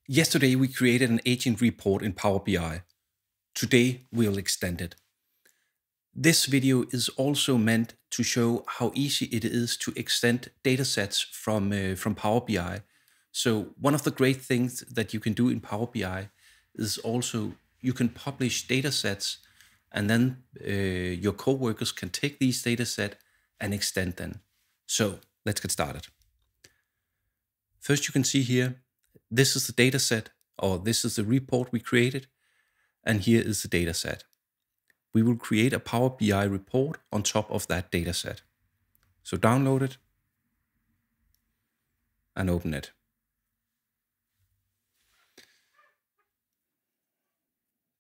Yesterday, we created an agent report in Power BI. Today, we'll extend it. This video is also meant to show how easy it is to extend datasets from Power BI. So one of the great things that you can do in Power BI is also you can publish datasets, and then your coworkers can take these datasets and extend them. So let's get started. First, you can see here, this is the dataset, or this is the report we created, and here is the dataset. We will create a Power BI report on top of that dataset. So download it and open it.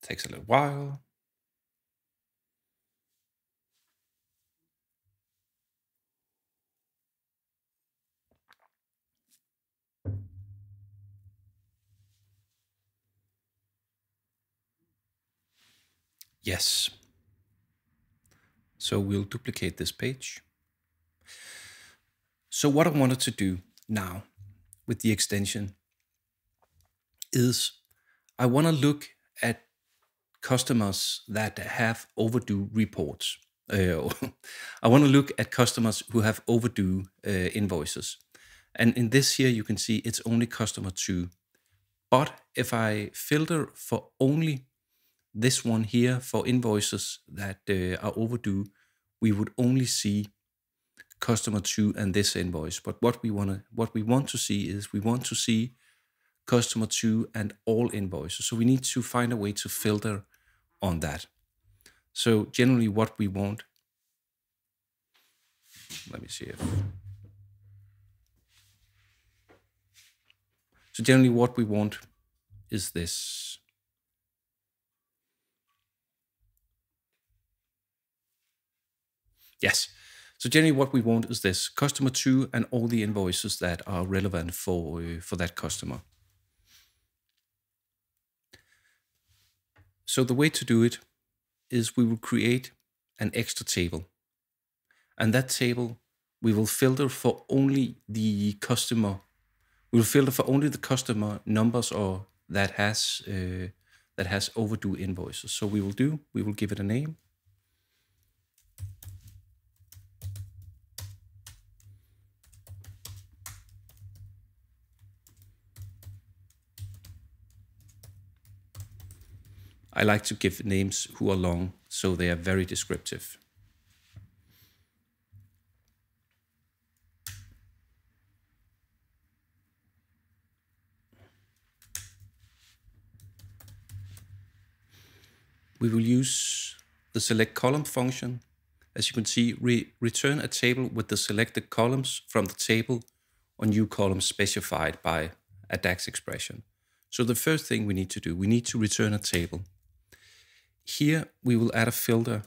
Takes a little while. Yes. So we'll duplicate this page. So what I wanted to do now with the extension is I want to look at customers that have overdue reports. I want to look at customers who have overdue invoices. And in this here, you can see it's only customer 2. But if I filter for only this one here for invoices that are overdue, we would only see customer 2 and this invoice. But what we want to see is we want to see customer 2 and all invoices. So we need to find a way to filter on that. So generally what we want, let me see if. So generally what we want is this. Yes. So generally what we want is this, customer 2 and all the invoices that are relevant for that customer. So the way to do it is we will create an extra table. And that table, we will filter for only the customer. We will filter for only the customer numbers or that has overdue invoices. So we will give it a name. I like to give names who are long, so they are very descriptive. We will use the select column function. As you can see, return a table with the selected columns from the table on new columns specified by a DAX expression. So the first thing we need to do, we need to return a table. Here we will add a filter.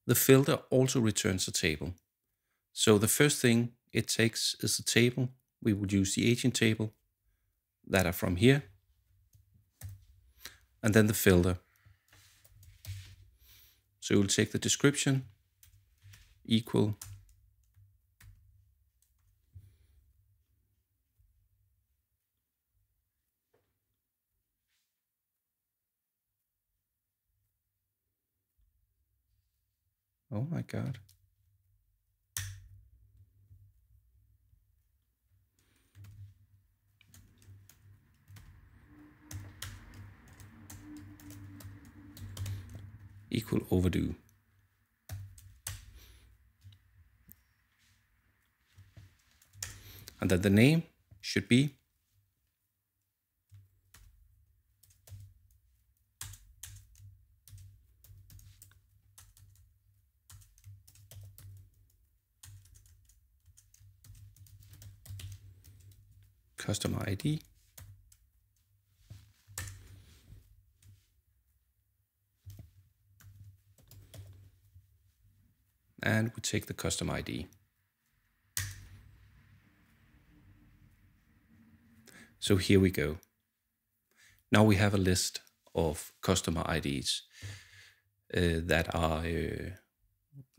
The filter also returns a table. So the first thing it takes is the table. We would use the agent table that are from here. And then the filter. So we'll take the description equal oh my God. Equal overdue. And then the name should be customer ID. And we take the customer ID. So here we go. Now we have a list of customer IDs that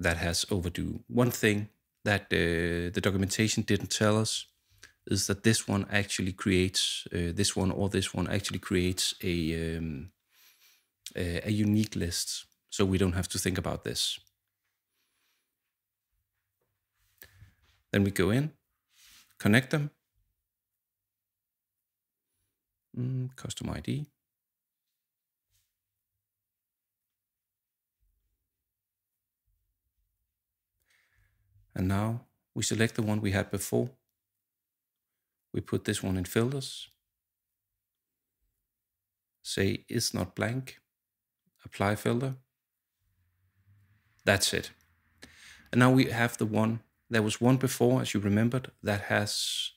has overdue. One thing that the documentation didn't tell us is that this one actually creates, this one or this one actually creates a unique list. So we don't have to think about this. Then we go in, connect them, custom ID. And now we select the one we had before. We put this one in filters. Say is not blank. Apply filter. That's it. And now we have the one, there was one before, as you remembered, that has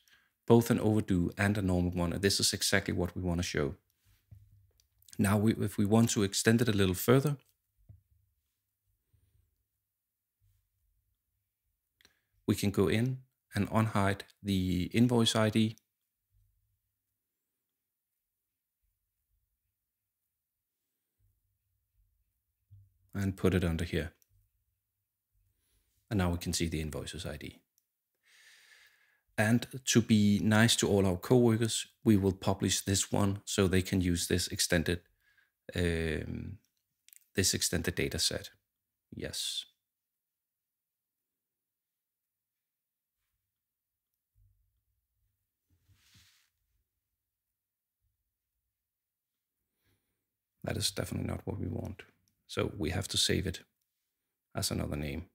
both an overdue and a normal one. And this is exactly what we want to show. Now, if we want to extend it a little further, we can go in and unhide the invoice ID. And put it under here. And now we can see the invoices ID. And to be nice to all our coworkers, we will publish this one so they can use this extended data set. Yes. That is definitely not what we want. So we have to save it as another name.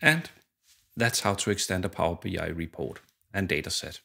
And that's how to extend a Power BI report and dataset.